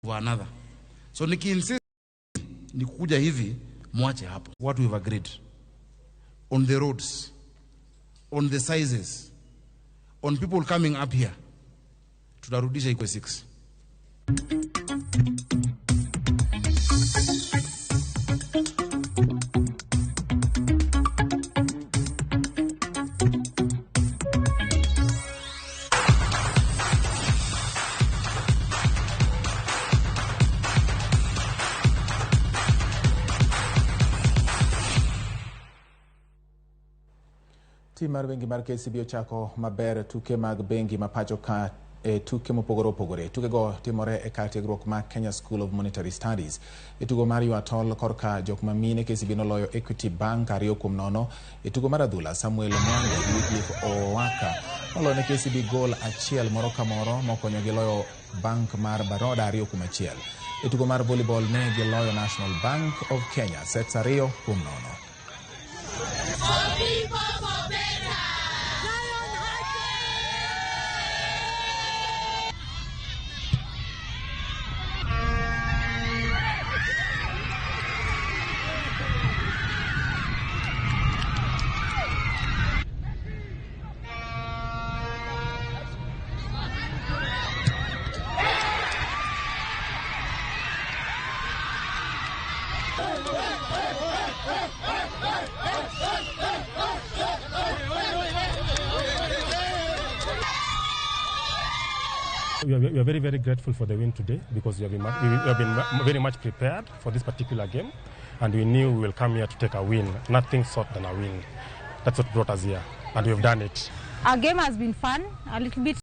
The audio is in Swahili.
for another. So insist ni kukuja hivi mwache hapo. What we've agreed on the roads, on the sizes, on people coming up here, tutarudisha iko 6. Tim mar bengi mar KCB ochako maber tuke mag bengi mapacho ka tuke mopogore opogore. Tuke go timore e kar tiegruok ma Kenya School of Monetary Studies. Tugo mar Yuatol korka jok mamine KCB noloyo Equity Bank 2-0. Tugo mar adhula Samuel Mwangi gi Owaka noloyo ne KCB gol 1 moro ka moro mokonyo gi loyo Bank mar Baroda 2-1. Tugo mar volleyball ne gi loyo National Bank of Kenya sets 2-0. We are very, very grateful for the win today because we have been very much prepared for this particular game, and we knew we will come here to take a win. Nothing short than a win. That's what brought us here, and we've done it. Our game has been fun, a little bit